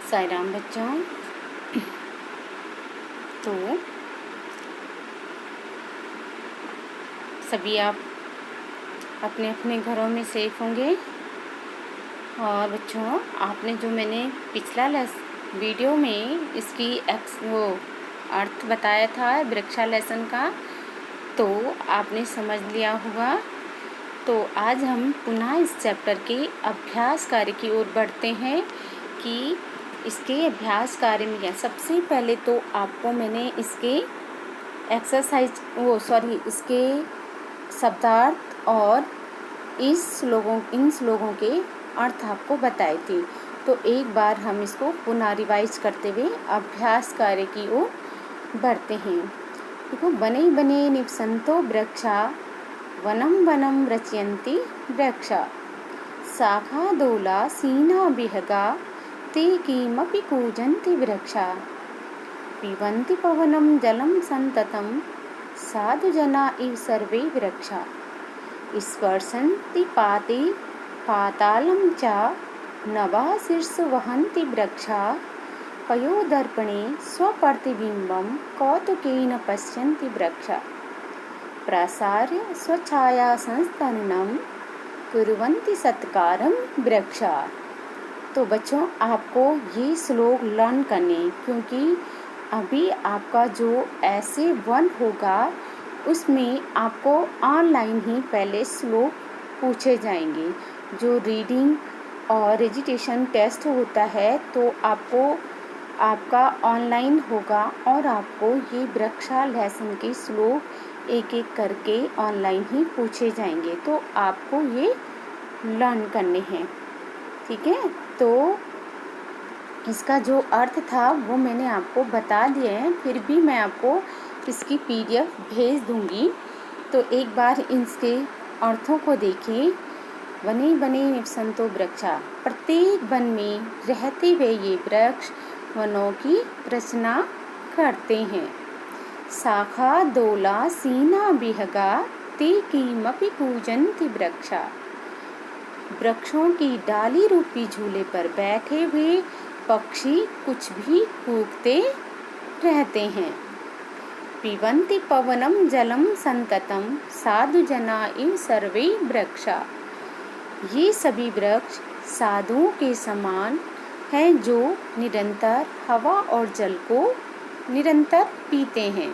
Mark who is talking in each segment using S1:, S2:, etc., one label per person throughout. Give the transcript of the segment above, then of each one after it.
S1: साई राम बच्चों। तो सभी आप अपने अपने घरों में सेफ होंगे। और बच्चों, आपने जो मैंने पिछला वीडियो में इसकी वो अर्थ बताया था वृक्षा लेसन का, तो आपने समझ लिया होगा। तो आज हम पुनः इस चैप्टर के अभ्यास कार्य की ओर बढ़ते हैं कि इसके अभ्यास कार्य में सबसे पहले तो आपको मैंने इसके इसके शब्दार्थ और इन श्लोकों के अर्थ आपको बताए थे। तो एक बार हम इसको पुनः रिवाइज करते हुए अभ्यास कार्य की ओर बढ़ते हैं। देखो, बने बने निवसन्तो वृक्षा वनं वनं रचयन्ति वृक्षा शाखादोला सीना विहगा ते किमपि कूजन्ति वृक्षा पिबन्ति पवनं जलं सन्ततं साधुजना इव सर्वे वृक्षा स्पर्शन्ति पातालं च नभः शीर्ष वहन्ति वृक्षा पयोदर्पणे स्वप्रतिबिम्बं कौतुकेन पश्यन्ति वृक्षा प्रसार्य स्वच्छाया संस्तरणं कुर्वन्ति सत्कारं वृक्षा। तो बच्चों, आपको ये श्लोक लर्न करने, क्योंकि अभी आपका जो ऐसे 1 होगा उसमें आपको ऑनलाइन ही पहले श्लोक पूछे जाएंगे। जो रीडिंग और रेजिटेशन टेस्ट होता है तो आपका ऑनलाइन होगा और आपको ये वृक्षा लेसन के श्लोक एक एक करके ऑनलाइन ही पूछे जाएंगे। तो आपको ये लर्न करने हैं, ठीक है। तो इसका जो अर्थ था वो मैंने आपको बता दिया है, फिर भी मैं आपको इसकी PDF भेज दूंगी। तो एक बार इसके अर्थों को देखें। बने बने निवसन्तो वृक्षा, प्रत्येक वन में रहते हुए ये वृक्ष वनों की रचना करते हैं। शाखा दोला सीना विहगा ते किमपि कूजन्ति वृक्षा, वृक्षों की डाली रूपी झूले पर बैठे हुए पक्षी कुछ भी कूकते रहते हैं। पिबन्ति पवनं जलं सन्ततं साधुजना इव सर्वे वृक्षा, ये सभी वृक्ष साधुओं के समान हैं जो निरंतर हवा और जल को निरंतर पीते हैं।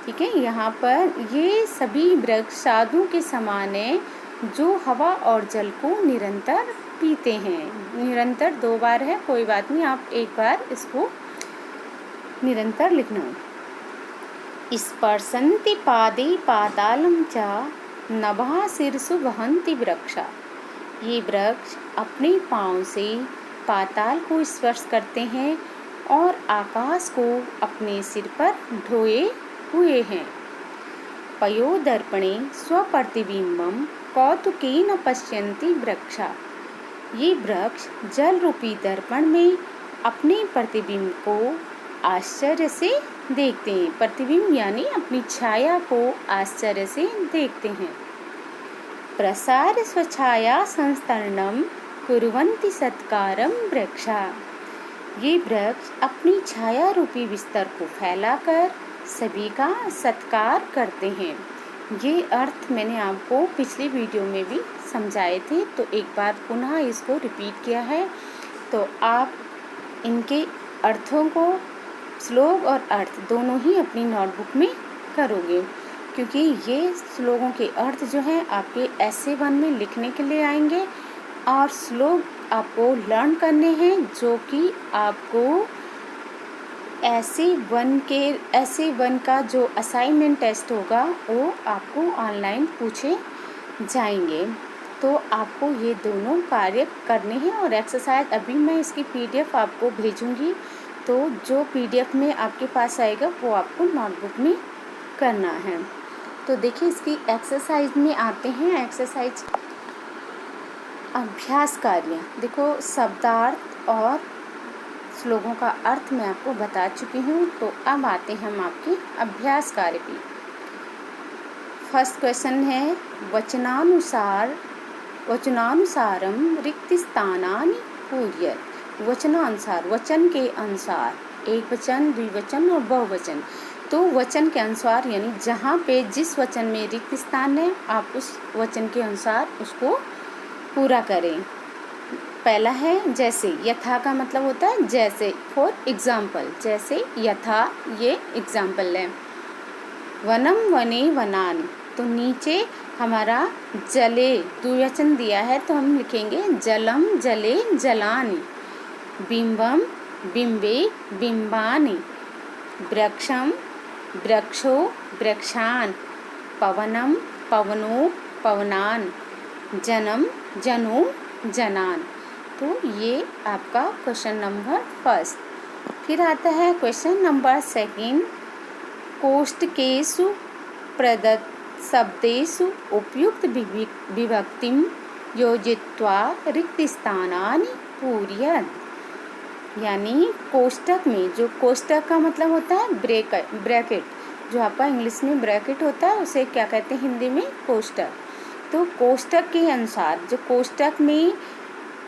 S1: ठीक है, यहाँ पर ये सभी वृक्ष साधुओं के समान हैं जो हवा और जल को निरंतर पीते हैं। निरंतर 2 बार है, कोई बात नहीं, आप एक बार इसको निरंतर लिखना। स्पर्शन्ति पादे पातालं च नभः शीर्षु वहन्ति वृक्षा, ये वृक्ष अपने पाँव से पाताल को स्पर्श करते हैं और आकाश को अपने सिर पर ढोए हुए हैं। पयोदर्पणे स्वप्रतिबिम्बं कौतुकेन पश्यन्ति वृक्षा, ये वृक्ष जल रूपी दर्पण में अपने प्रतिबिंब को आश्चर्य से देखते हैं। प्रतिबिंब यानी अपनी छाया को आश्चर्य से देखते हैं। प्रसार्य स्वच्छाया संस्तरणं कुर्वन्ति सत्कारं वृक्षा, ये वृक्ष अपनी छाया रूपी बिस्तर को फैलाकर सभी का सत्कार करते हैं। ये अर्थ मैंने आपको पिछली वीडियो में भी समझाए थे, तो एक बार पुनः इसको रिपीट किया है। तो आप इनके अर्थों को, श्लोक और अर्थ दोनों ही अपनी नोटबुक में करोगे, क्योंकि ये श्लोकों के अर्थ जो हैं आपके essay 1 में लिखने के लिए आएंगे और श्लोक आपको लर्न करने हैं, जो कि आपको essay 1 का जो असाइनमेंट टेस्ट होगा वो आपको ऑनलाइन पूछे जाएंगे। तो आपको ये दोनों कार्य करने हैं और एक्सरसाइज अभी मैं इसकी PDF आपको भेजूंगी, तो जो PDF में आपके पास आएगा वो आपको नोटबुक में करना है। तो देखिए, इसकी एक्सरसाइज में आते हैं। एक्सरसाइज अभ्यास कार्य। देखो, शब्दार्थ और श्लोकों का अर्थ मैं आपको बता चुकी हूँ। तो अब आते हैं हम आपके अभ्यास कार्य पे। फर्स्ट क्वेश्चन है, वचनानुसारं रिक्तस्थानानि पूरयेत्। वचनानुसार, वचन के अनुसार, एक वचन, द्विवचन और बहुवचन। तो वचन के अनुसार यानी जहाँ पे जिस वचन में रिक्त स्थान है आप उस वचन के अनुसार उसको पूरा करें। पहला है जैसे, यथा का मतलब होता है जैसे, फॉर एग्जाम्पल, जैसे यथा ये एग्जाम्पल है। वनम वने वनानि, तो नीचे हमारा जले द्विवचन दिया है तो हम लिखेंगे जलम जले जलानि, बिंबम बिंबे बिंबानि, वृक्षम वृक्षो वृक्षान, पवनम पवनो पवनान, जनम जनो जनान। तो ये आपका क्वेश्चन नंबर फर्स्ट। फिर आता है क्वेश्चन नंबर सेकंड, कोष्टकेषु प्रदत्त शब्देषु उपयुक्त विभक्तिं योजयित्वा रिक्तस्थानानि पूरयेत्। यानी कोष्टक में, जो कोष्टक का मतलब होता है ब्रैकेट, जो आपका इंग्लिश में ब्रैकेट होता है उसे क्या कहते हैं हिंदी में, कोष्टक। तो कोष्टक के अनुसार, जो कोष्टक में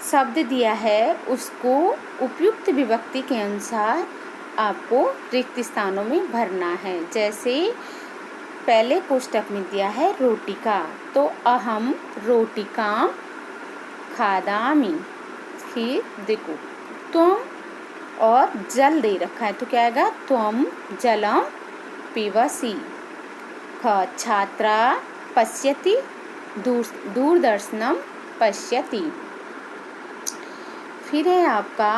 S1: शब्द दिया है उसको उपयुक्त विभक्ति के अनुसार आपको रिक्त स्थानों में भरना है। जैसे पहले कोष्टक में दिया है रोटिका, तो अहम रोटिकां खादामि। फिर देखो त्वम और जल दे रखा है तो क्या आएगा, त्वम जलम पिबसि। छात्रा पश्यति दूरदर्शनम पश्यति। फिर है आपका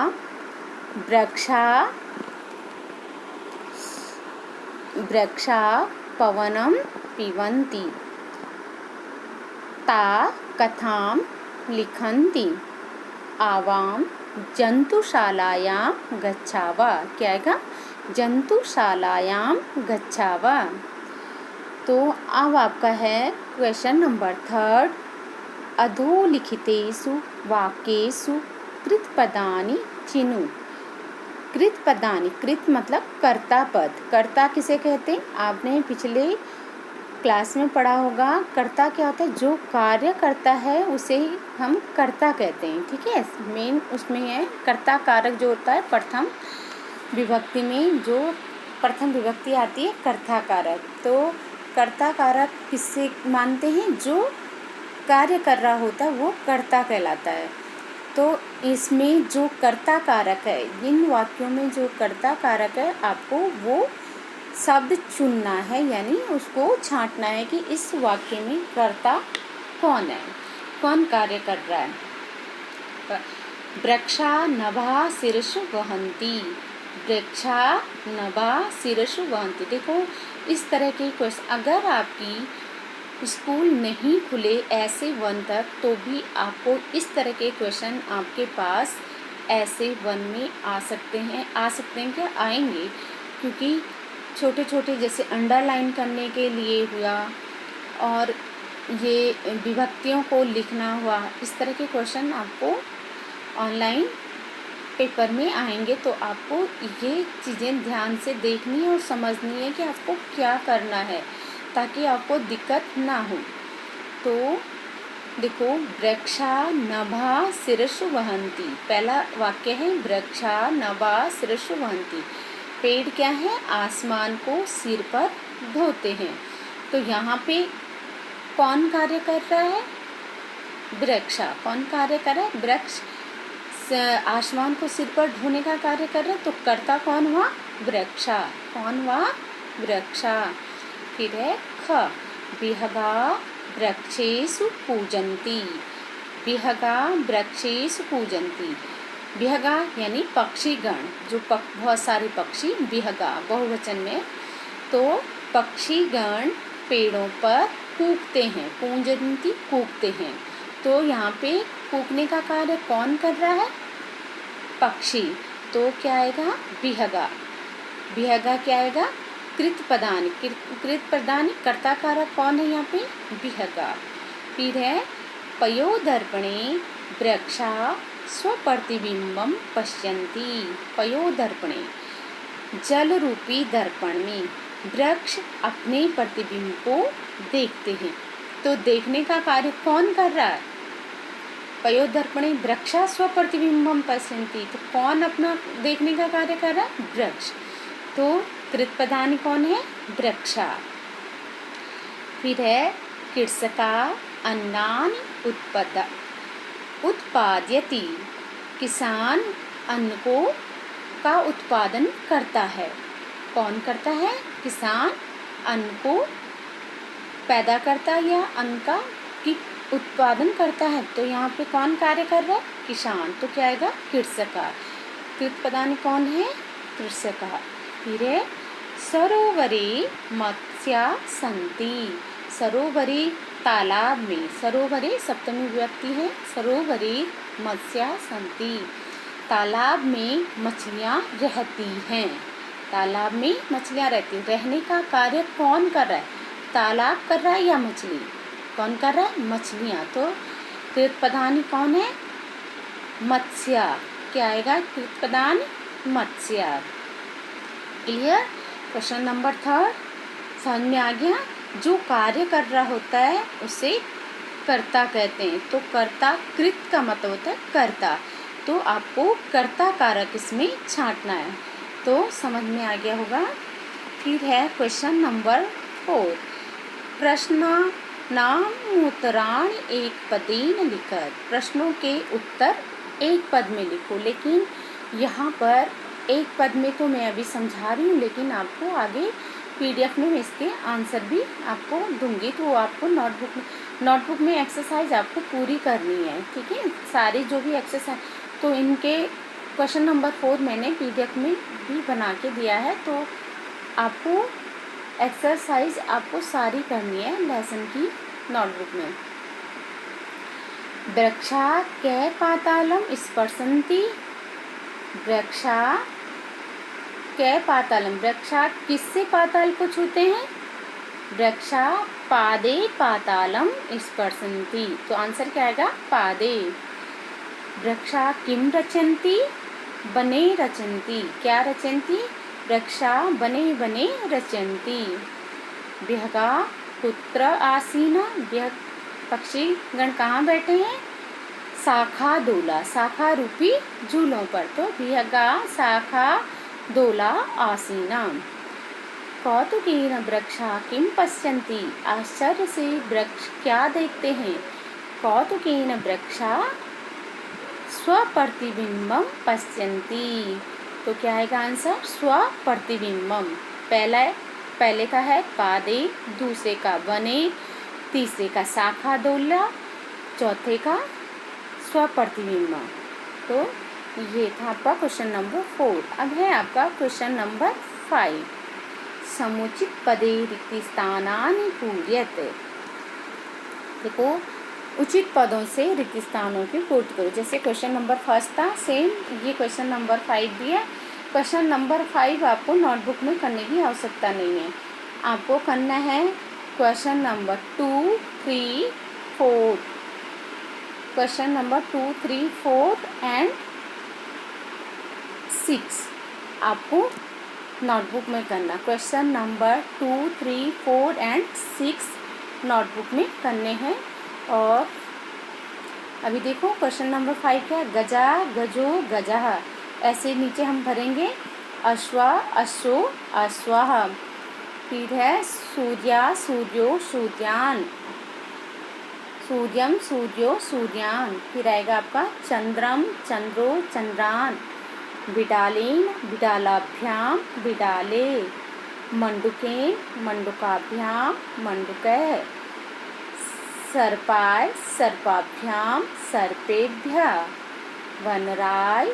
S1: वृक्षा पवनम पिबन्ति, ता कथां लिखन्ति, आवाम जंतुशालायां गच्छावा। क्या आएगा, जंतुशालायां गच्छावा। तो अब आपका है क्वेश्चन नंबर थर्ड, अधोलिखितेषु वाक्येषु कृतपदानि चिनु। कृतपदानि, कृत मतलब कर्ता पद। कर्ता किसे कहते हैं, आपने पिछले क्लास में पढ़ा होगा। कर्ता क्या होता है, जो कार्य करता है उसे हम कर्ता कहते हैं। ठीक है, मेन उसमें है कर्ता कारक जो होता है प्रथम विभक्ति में, जो प्रथम विभक्ति आती है कर्ता कारक। तो कर्ता कारक किससे मानते हैं, जो कार्य कर रहा होता है वो कर्ता कहलाता है। तो इसमें जो कर्ता कारक है, इन वाक्यों में जो कर्ता कारक है आपको वो शब्द चुनना है, यानी उसको छांटना है कि इस वाक्य में कर्ता कौन है, कौन कार्य कर रहा है। वृक्षा नभा शीर्ष वहंती, वृक्षा नभा शीर्ष वहंती। देखो इस तरह के क्वेश्चन, अगर आपकी स्कूल नहीं खुले ऐसे 1 तक तो भी आपको इस तरह के क्वेश्चन आपके पास ऐसे 1 में आ सकते हैं क्या, आएंगे। क्योंकि छोटे छोटे जैसे अंडरलाइन करने के लिए हुआ और ये विभक्तियों को लिखना हुआ, इस तरह के क्वेश्चन आपको ऑनलाइन पेपर में आएंगे। तो आपको ये चीज़ें ध्यान से देखनी है और समझनी है कि आपको क्या करना है ताकि आपको दिक्कत ना हो। तो देखो वृक्षा नभा शीर्ष वहंती, पहला वाक्य है वृक्षा नभा शीर्ष वहंती। पेड़ क्या है, आसमान को सिर पर ढोते हैं। तो यहाँ पे कौन कार्य कर रहा है, वृक्षा। कौन कार्य कर रहा है, वृक्ष आसमान को सिर पर ढोने का कार्य कर रहा है। तो कर्ता कौन हुआ, वृक्षा। कौन हुआ, वृक्षा। फिर है ख, विहगा वृक्षेषु पूजन्ति, विहगा वृक्षेषु पूजन्ति। विहगा यानी पक्षीगण, जो बहुत सारे पक्षी, विहगा बहुवचन में। तो पक्षीगण पेड़ों पर कूकते हैं, पूजन्ति कूकते हैं। तो यहाँ पे कूकने का कार्य कौन कर रहा है, पक्षी। तो क्या आएगा, विहगा। विहगा क्या आएगा, कृतपदानि। कृतपदानि कर्ता कारक कौन है यहाँ पे, विहगा। फिर है पयोदर्पणे वृक्षा स्वप्रतिबिंबम पश्यन्ति। पयोदर्पणे, जल रूपी दर्पण में वृक्ष अपने प्रतिबिंब को देखते हैं। तो देखने का कार्य कौन कर रहा है, पयोदर्पणे वृक्षा स्वप्रतिबिंबम पश्यन्ति, तो कौन अपना देखने का कार्य कर रहा है? वृक्ष। तो कृतपदानि कौन है? वृक्षा। फिर है कृषका अन्नानि उत्पादयति, किसान अन्न का उत्पादन करता है। कौन करता है? किसान अन्न को पैदा करता है या अन्न का की उत्पादन करता है। तो यहाँ पे कौन कार्य कर रहा है? किसान। तो क्या आएगा? कृषका। कृतपदानि कौन है? कृषका। फिर है सरोवरे मत्स्या सन्ति, सरोवरे तालाब में, सरोवरे सप्तमी विभक्ति है, सरोवरे मत्स्या सन्ति, तालाब में मछलियाँ रहती हैं। तालाब में मछलियाँ रहती हैं। रहने का कार्य कौन कर रहा है? तालाब कर रहा है या मछली? कौन कर रहा है? मछलियाँ। तो कृतपदानि कौन है? मत्स्या। क्या आएगा? कृतपदानि मत्स्या। क्लियर? क्वेश्चन नंबर 3 समझ में आ गया? जो कार्य कर रहा होता है उसे कर्ता कहते हैं। तो कर्ता, कृत का मतलब होता है कर्ता, तो आपको कर्ता कारक इसमें छांटना है। तो समझ में आ गया होगा। फिर है क्वेश्चन नंबर 4, प्रश्नानामुत्तराणि एक पदेन लिखत, प्रश्नों के उत्तर एक पद में लिखो। लेकिन यहाँ पर एक पद में तो मैं अभी समझा रही हूँ, लेकिन आपको आगे PDF में इसके आंसर भी आपको दूंगी। तो आपको नोटबुक में एक्सरसाइज आपको पूरी करनी है, ठीक है? सारी जो भी एक्सरसाइज, तो इनके क्वेश्चन नंबर 4 मैंने PDF में भी बना के दिया है। तो आपको एक्सरसाइज आपको सारी करनी है लेसन की नोटबुक में। वृक्षा कै पातालम स्पर्शन्ति, वृक्षा कै पातालम, वृक्षा किससे पाताल को छूते हैं? वृक्षा पादे पातालम स्पर्शन्ति, तो आंसर क्या आएगा? पादे। वृक्षा किम रचन्ति, बने रचन्ति, क्या रचन्ति? वृक्षा बने बने रचन्ति। विहगा कुत्र आसीना, विहग पक्षी गण कहाँ बैठे हैं? शाखा दोला, शाखा रूपी झूलों पर। तो विहगा शाखा दोला आसीना। कौतुकेन वृक्षा किम पश्यन्ति, आश्चर्य से वृक्ष क्या देखते हैं? कौतुकेन वृक्षा स्वप्रतिबिंबम पश्यन्ति, तो क्या आएगा आंसर? स्वप्रतिबिंबम। पहले का है पादे, दूसरे का बने, तीसरे का शाखा दोला, चौथे का स्वप्रतिबिंब। तो ये था आपका क्वेश्चन नंबर 4। अब है आपका क्वेश्चन नंबर 5, समुचित पदे रिक्तस्थानानि पूरयत। देखो, उचित पदों से रिक्त स्थानों की पूर्ति करो। जैसे क्वेश्चन नंबर 1 था, सेम ये क्वेश्चन नंबर 5 भी है। क्वेश्चन नंबर 5 आपको नोटबुक में करने की आवश्यकता नहीं है। आपको करना है question number 2, 3, 4, question number 2, 3, 4 and 6 आपको नोटबुक में करना। क्वेश्चन नंबर 2, 3, 4 एंड 6 नोटबुक में करने हैं। और अभी देखो क्वेश्चन नंबर 5 क्या है? गजा, गजो, गजः, ऐसे नीचे हम भरेंगे। अश्वा, अश्वो, अश्वः। फिर है सूर्या, सूर्यो, सूर्यान, सूर्यम, सूर्यो, सूर्यान। फिर आएगा आपका चंद्रम, चंद्रो, चंद्रान। बिडालेन, बिडालाभ्याम, बिडाले। मंडुकेन, मंडुकाभ्याम, मंडुकैः। सर्पाय, सर्पाभ्याम, सर्पेभ्यः। वनराय,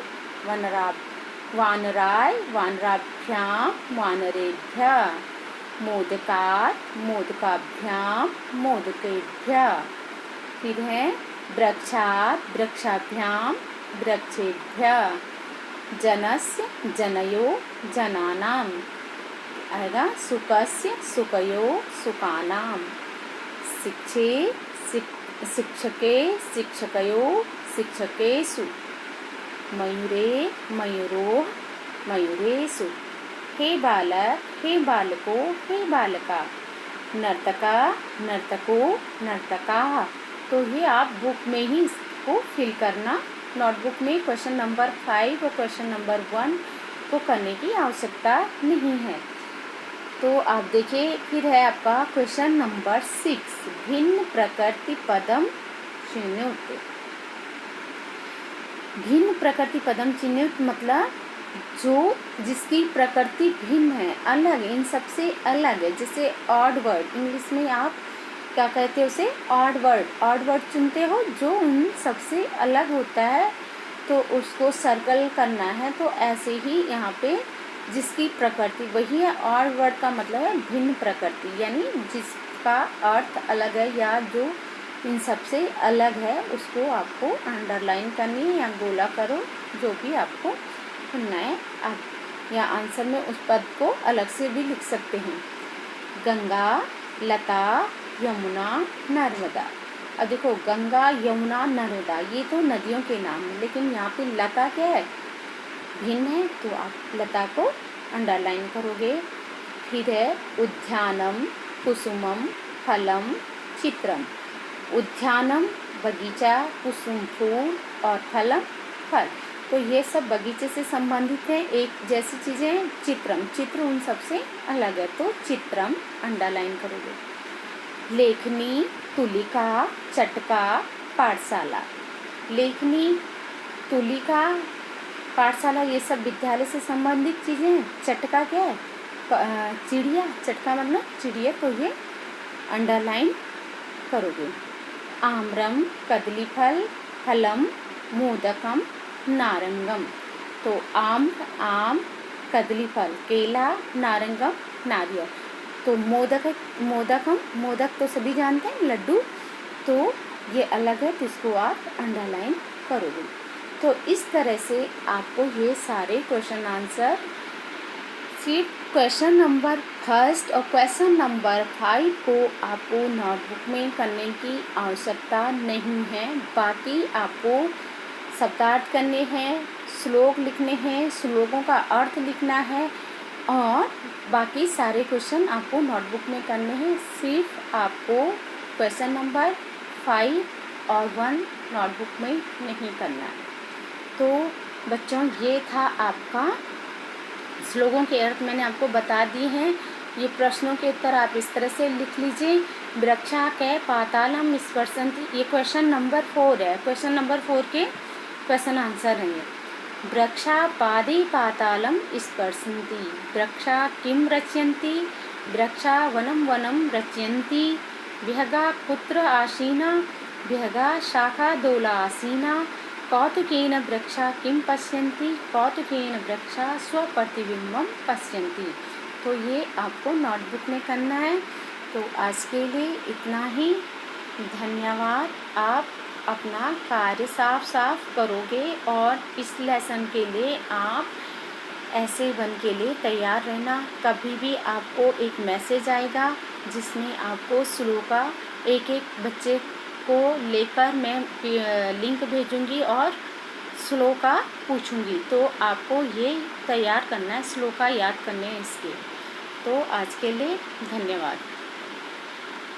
S1: वानराय, वानराभ्याम, वानरेभ्यः। मोदकात्, मोदकाभ्याम, मोदकेभ्यः। फिर है वृक्षात्, वृक्षाभ्याम, वृक्षेभ्यः। जनस्य, जनयो, जनानां। आएगा सुकस्य, सुकयो, सुकानां। शिक्षे, शिक्षके, शिक्षकयो, शिक्षकेषु। मयूरे, मयूरो, मयूरेषु। हे बालक, हे बालको, हे बालका। नर्तका, नर्तको, नर्तकाः। तो ये आप बुक में ही आपको फिल करना। नोटबुक में क्वेश्चन नंबर 5 और क्वेश्चन नंबर 1 को करने की आवश्यकता नहीं है। तो आप देखिए, फिर है आपका क्वेश्चन नंबर 6, भिन्न प्रकृति पदम चिन्हुत। भिन्न प्रकृति पदम चिन्हुत मतलब जो जिसकी प्रकृति भिन्न है, अलग है, इन सबसे अलग है। जैसे ऑड वर्ड, इंग्लिश में आप क्या कहते हो उसे? ऑड वर्ड चुनते हो जो उन सबसे अलग होता है, तो उसको सर्कल करना है। तो ऐसे ही यहाँ पे जिसकी प्रकृति वही है। ऑड वर्ड का मतलब है भिन्न प्रकृति, यानी जिसका अर्थ अलग है या जो इन सबसे अलग है, उसको आपको अंडरलाइन करनी है या गोला करो, जो भी आपको करना है। आप या आंसर में उस पद को अलग से भी लिख सकते हैं। गंगा, लता, यमुना, नर्मदा। अब देखो, गंगा, यमुना, नर्मदा ये तो नदियों के नाम हैं, लेकिन यहाँ पे लता क्या है? भिन्न है, तो आप लता को अंडरलाइन करोगे। फिर है उद्यानम, कुसुमम, फलम, चित्रम। उद्यानम बगीचा, कुसुम फूल और फलम फल, तो ये सब बगीचे से संबंधित है, एक जैसी चीज़ें हैं। चित्रम, चित्र उन सबसे अलग है, तो चित्रम अंडरलाइन करोगे। लेखनी, तुलिका, चटका, पाठशाला। लेखनी, तुलिका, पाठशाला ये सब विद्यालय से संबंधित चीज़ें हैं। चटका क्या है? चिड़िया, चटका मतलब चिड़िया, तो ये अंडरलाइन करोगे। आम्रम, कदली फल, फलम, मोदकम, नारंगम। तो आम, कदली फल, केला, नारंगम, नारियल। तो मोदक तो सभी जानते हैं, लड्डू, तो ये अलग है, तो इसको आप अंडरलाइन करोगे। तो इस तरह से आपको ये सारे क्वेश्चन आंसर सिर्फ क्वेश्चन नंबर 1 और क्वेश्चन नंबर 5 को आपको नोटबुक में करने की आवश्यकता नहीं है। बाकी आपको शब्दार्थ करने हैं, श्लोक लिखने हैं, श्लोकों का अर्थ लिखना है, और बाकी सारे क्वेश्चन आपको नोटबुक में करने हैं। सिर्फ आपको क्वेश्चन नंबर 5 और 1 नोटबुक में नहीं करना है। तो बच्चों, ये था आपका श्लोकों के अर्थ मैंने आपको बता दिए हैं। ये प्रश्नों के उत्तर आप इस तरह से लिख लीजिए। वृक्षा कै पातालम स्पर्शन्ति, ये क्वेश्चन नंबर 4 है। क्वेश्चन नंबर 4 के क्वेश्चन आंसर हैं। वृक्षा पादे पातालम स्पर्शन्ति, वृक्षा किम रचयन्ति, वृक्षा वनम वनम रचयन्ति, विहगा कुत्र आसीना, विहगा शाखा दोला आसीना, कौतुकेन वृक्षा किं पश्यन्ति, कौतुकेन वृक्षा स्वप्रतिबिंबम पश्यन्ति। तो ये आपको नोटबुक में करना है। तो आज के लिए इतना ही। धन्यवाद। आप अपना कार्य साफ करोगे, और इस लेसन के लिए आप ऐसे बन के लिए तैयार रहना। कभी भी आपको एक मैसेज आएगा जिसमें आपको श्लोक का एक बच्चे को लेकर मैं लिंक भेजूंगी और श्लोका पूछूंगी, तो आपको ये तैयार करना है, श्लोका याद करने हैं इसके। तो आज के लिए धन्यवाद।